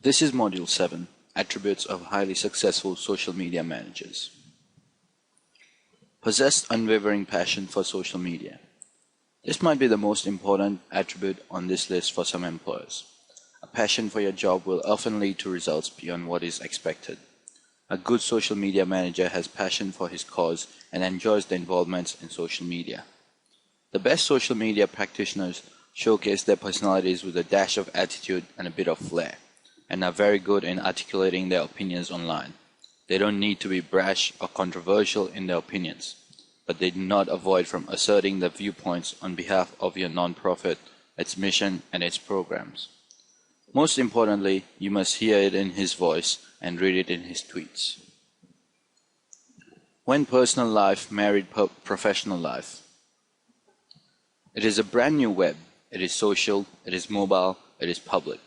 This is Module 7, Attributes of Highly Successful Social Media Managers. Possess unwavering passion for social media. This might be the most important attribute on this list for some employers. A passion for your job will often lead to results beyond what is expected. A good social media manager has passion for his cause and enjoys the involvements in social media. The best social media practitioners showcase their personalities with a dash of attitude and a bit of flair, and are very good in articulating their opinions online. They don't need to be brash or controversial in their opinions, but they do not avoid from asserting their viewpoints on behalf of your nonprofit, its mission, and its programs. Most importantly, you must hear it in his voice and read it in his tweets. When personal life married professional life. It is a brand new web. It is social, it is mobile, it is public.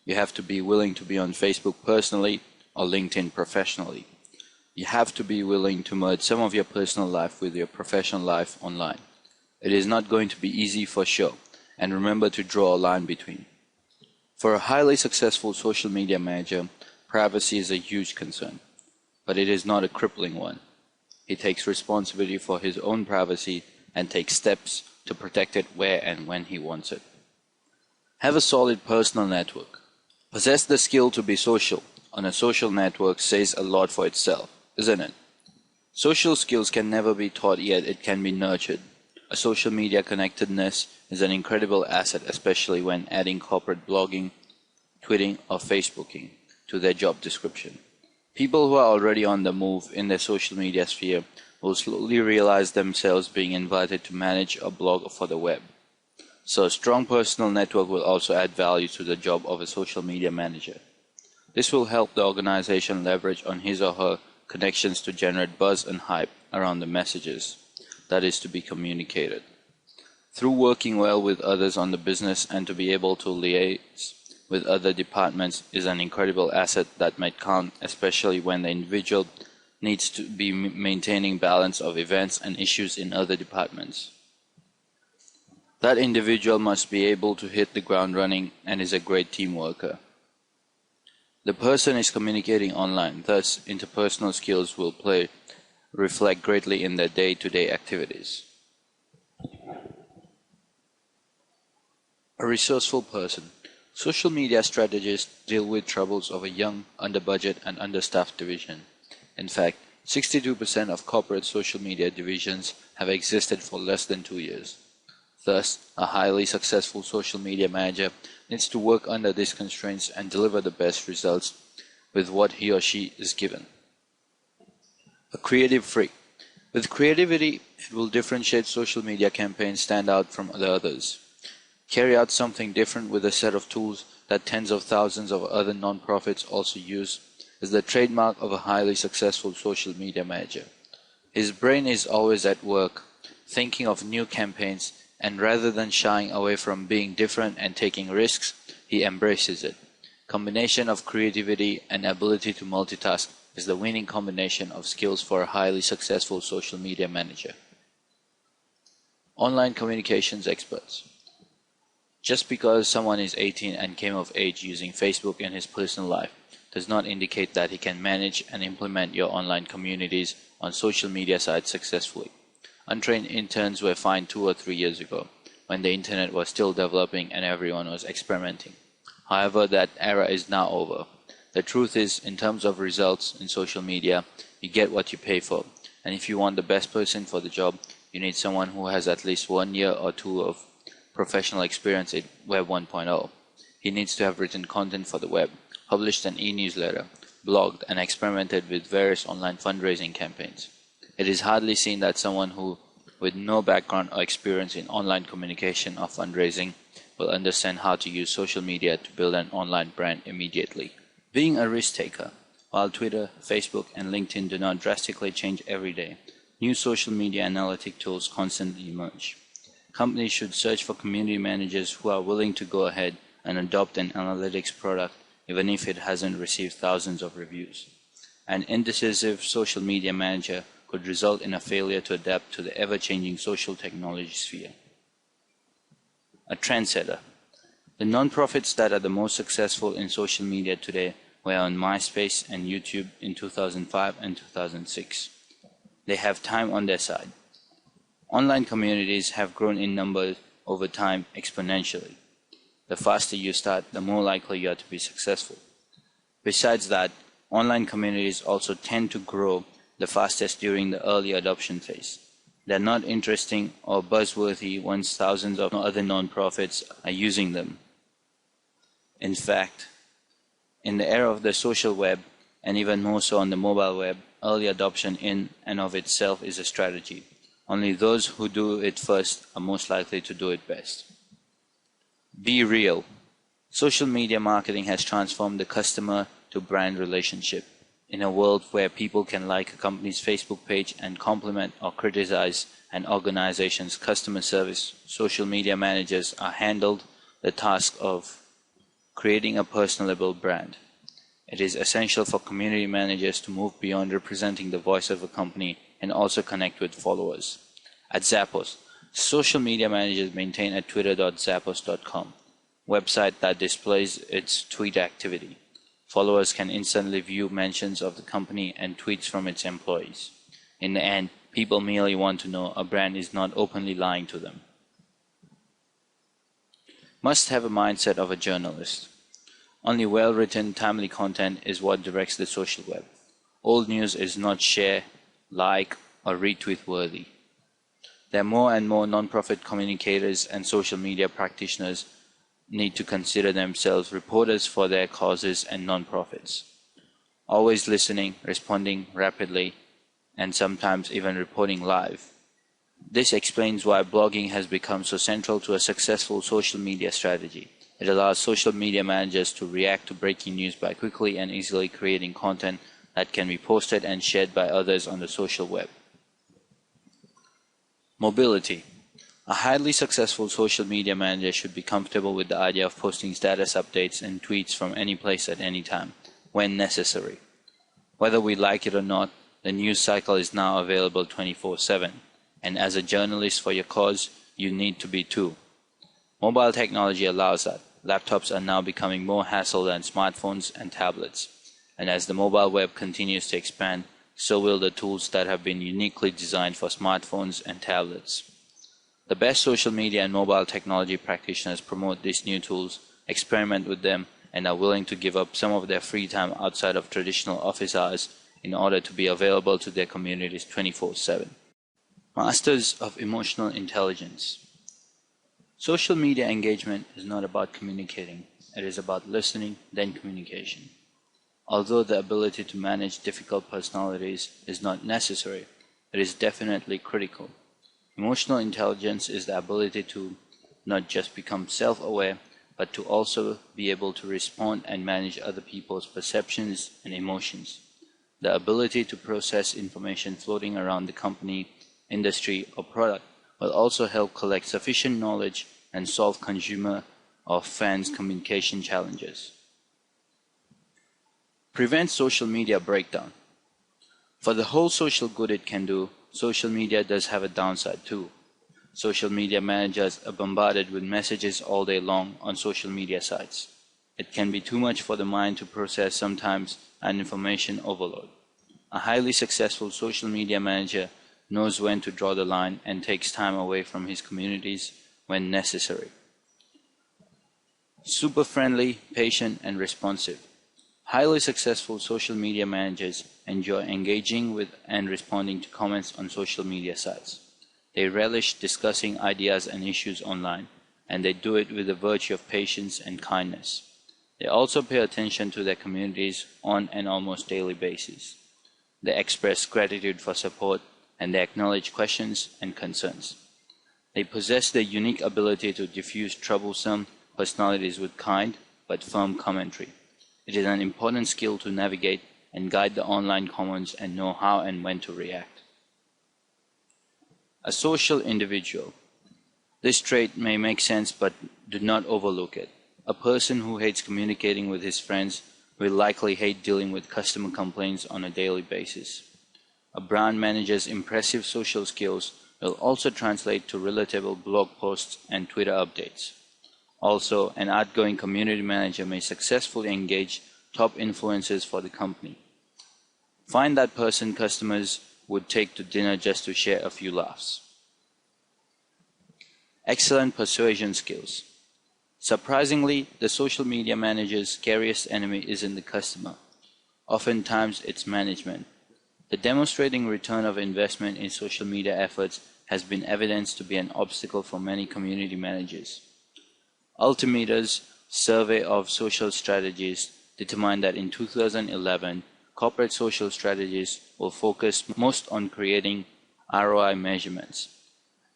You have to be willing to be on Facebook personally or LinkedIn professionally. You have to be willing to merge some of your personal life with your professional life online. It is not going to be easy for sure, and remember to draw a line between. For a highly successful social media manager, privacy is a huge concern, but it is not a crippling one. He takes responsibility for his own privacy and takes steps to protect it where and when he wants it. Have a solid personal network. Possess the skill to be social on a social network says a lot for itself, isn't it? Social skills can never be taught, yet it can be nurtured. A social media connectedness is an incredible asset, especially when adding corporate blogging, tweeting, or Facebooking to their job description. People who are already on the move in their social media sphere will slowly realize themselves being invited to manage a blog for the web. So a strong personal network will also add value to the job of a social media manager. This will help the organization leverage on his or her connections to generate buzz and hype around the messages that is to be communicated. Through working well with others on the business and to be able to liaise with other departments is an incredible asset that might count, especially when the individual needs to be maintaining balance of events and issues in other departments. That individual must be able to hit the ground running and is a great team worker. The person is communicating online, thus interpersonal skills will reflect greatly in their day-to-day activities. A resourceful person. Social media strategists deal with troubles of a young, under-budget and understaffed division. In fact, 62% of corporate social media divisions have existed for less than 2 years. Thus, a highly successful social media manager needs to work under these constraints and deliver the best results with what he or she is given. A creative freak. With creativity, it will differentiate social media campaigns stand out from the others. Carry out something different with a set of tools that tens of thousands of other nonprofits also use is the trademark of a highly successful social media manager. His brain is always at work, thinking of new campaigns, and rather than shying away from being different and taking risks, he embraces it. Combination of creativity and ability to multitask is the winning combination of skills for a highly successful social media manager. Online communications experts. Just because someone is 18 and came of age using Facebook in his personal life does not indicate that he can manage and implement your online communities on social media sites successfully. Untrained interns were fined 2 or 3 years ago, when the internet was still developing and everyone was experimenting. However, that era is now over. The truth is, in terms of results in social media, you get what you pay for. And if you want the best person for the job, you need someone who has at least 1 year or 2 of professional experience in Web 1.0. He needs to have written content for the web, published an e-newsletter, blogged, and experimented with various online fundraising campaigns. It is hardly seen that someone who, with no background or experience in online communication or fundraising, will understand how to use social media to build an online brand immediately. Being a risk taker. While Twitter, Facebook, and LinkedIn do not drastically change every day, new social media analytic tools constantly emerge. Companies should search for community managers who are willing to go ahead and adopt an analytics product even if it hasn't received thousands of reviews. An indecisive social media manager could result in a failure to adapt to the ever-changing social technology sphere. A trendsetter. The nonprofits that are the most successful in social media today were on MySpace and YouTube in 2005 and 2006. They have time on their side. Online communities have grown in numbers over time exponentially. The faster you start, the more likely you are to be successful. Besides that, online communities also tend to grow the fastest during the early adoption phase. They're not interesting or buzzworthy once thousands of other nonprofits are using them. In fact, in the era of the social web, and even more so on the mobile web, early adoption in and of itself is a strategy. Only those who do it first are most likely to do it best. Be real. Social media marketing has transformed the customer to brand relationship. In a world where people can like a company's Facebook page and compliment or criticize an organization's customer service, social media managers are handled the task of creating a personable brand. It is essential for community managers to move beyond representing the voice of a company and also connect with followers. At Zappos, social media managers maintain a twitter.zappos.com website that displays its tweet activity. Followers can instantly view mentions of the company and tweets from its employees. In the end, people merely want to know a brand is not openly lying to them. Must have a mindset of a journalist. Only well-written, timely content is what directs the social web. Old news is not share, like, or retweet worthy. There are more and more non-profit communicators and social media practitioners need to consider themselves reporters for their causes and non-profits. Always listening, responding rapidly, and sometimes even reporting live. This explains why blogging has become so central to a successful social media strategy. It allows social media managers to react to breaking news by quickly and easily creating content that can be posted and shared by others on the social web. Mobility. A highly successful social media manager should be comfortable with the idea of posting status updates and tweets from any place at any time, when necessary. Whether we like it or not, the news cycle is now available 24/7, and as a journalist for your cause, you need to be too. Mobile technology allows that. Laptops are now becoming more hassle than smartphones and tablets, and as the mobile web continues to expand, so will the tools that have been uniquely designed for smartphones and tablets. The best social media and mobile technology practitioners promote these new tools, experiment with them, and are willing to give up some of their free time outside of traditional office hours in order to be available to their communities 24/7. Masters of emotional intelligence. Social media engagement is not about communicating. It is about listening, then communication. Although the ability to manage difficult personalities is not necessary, it is definitely critical. Emotional intelligence is the ability to not just become self-aware, but to also be able to respond and manage other people's perceptions and emotions. The ability to process information floating around the company, industry, or product will also help collect sufficient knowledge and solve consumer or fans' communication challenges. Prevent social media breakdown. For the whole social good it can do, social media does have a downside too. Social media managers are bombarded with messages all day long on social media sites. It can be too much for the mind to process sometimes, and information overload. A highly successful social media manager knows when to draw the line and takes time away from his communities when necessary. Super friendly, patient, and responsive. Highly successful social media managers enjoy engaging with and responding to comments on social media sites. They relish discussing ideas and issues online, and they do it with the virtue of patience and kindness. They also pay attention to their communities on an almost daily basis. They express gratitude for support, and they acknowledge questions and concerns. They possess the unique ability to diffuse troublesome personalities with kind but firm commentary. It is an important skill to navigate and guide the online commons and know how and when to react. A social individual. This trait may make sense, but do not overlook it. A person who hates communicating with his friends will likely hate dealing with customer complaints on a daily basis. A brand manager's impressive social skills will also translate to relatable blog posts and Twitter updates. Also, an outgoing community manager may successfully engage top influencers for the company. Find that person customers would take to dinner just to share a few laughs. Excellent persuasion skills. Surprisingly, the social media manager's scariest enemy isn't the customer. Oftentimes, it's management. The demonstrating return of investment in social media efforts has been evidenced to be an obstacle for many community managers. Ultimeta's survey of social strategies determined that in 2011, corporate social strategies will focus most on creating ROI measurements.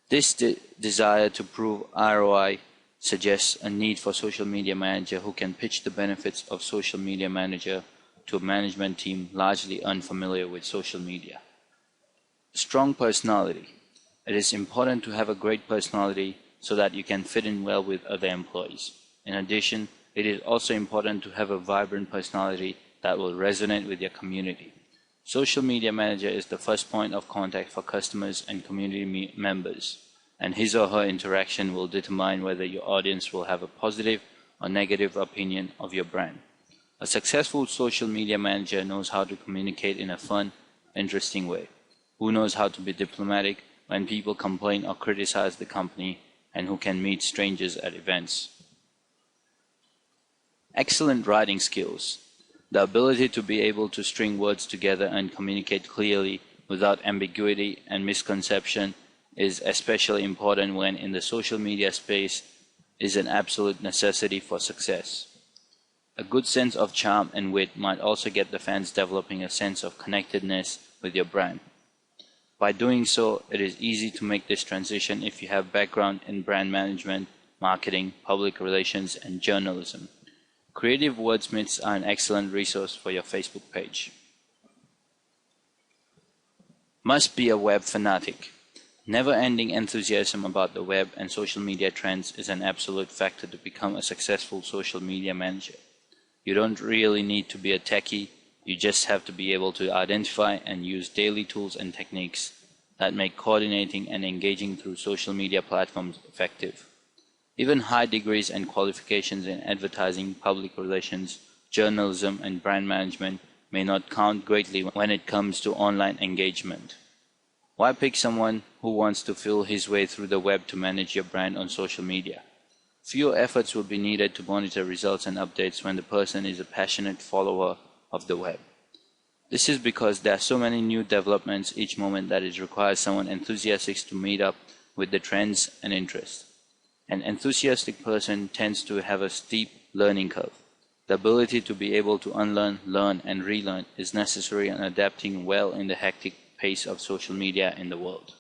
This desire to prove ROI suggests a need for social media manager who can pitch the benefits of social media manager to a management team largely unfamiliar with social media. Strong personality. It is important to have a great personality so that you can fit in well with other employees. In addition, it is also important to have a vibrant personality that will resonate with your community. Social media manager is the first point of contact for customers and community members, and his or her interaction will determine whether your audience will have a positive or negative opinion of your brand. A successful social media manager knows how to communicate in a fun, interesting way, who knows how to be diplomatic when people complain or criticize the company, and who can meet strangers at events. Excellent writing skills. The ability to be able to string words together and communicate clearly without ambiguity and misconception is especially important when in the social media space is an absolute necessity for success. A good sense of charm and wit might also get the fans developing a sense of connectedness with your brand. By doing so, it is easy to make this transition if you have background in brand management, marketing, public relations, and journalism. Creative wordsmiths are an excellent resource for your Facebook page. Must be a web fanatic. Never-ending enthusiasm about the web and social media trends is an absolute factor to become a successful social media manager. You don't really need to be a techie, you just have to be able to identify and use daily tools and techniques that make coordinating and engaging through social media platforms effective. Even high degrees and qualifications in advertising, public relations, journalism, and brand management may not count greatly when it comes to online engagement. Why pick someone who wants to feel his way through the web to manage your brand on social media? Fewer efforts will be needed to monitor results and updates when the person is a passionate follower of the web. This is because there are so many new developments each moment that it requires someone enthusiastic to meet up with the trends and interests. An enthusiastic person tends to have a steep learning curve. The ability to be able to unlearn, learn, and relearn is necessary in adapting well in the hectic pace of social media in the world.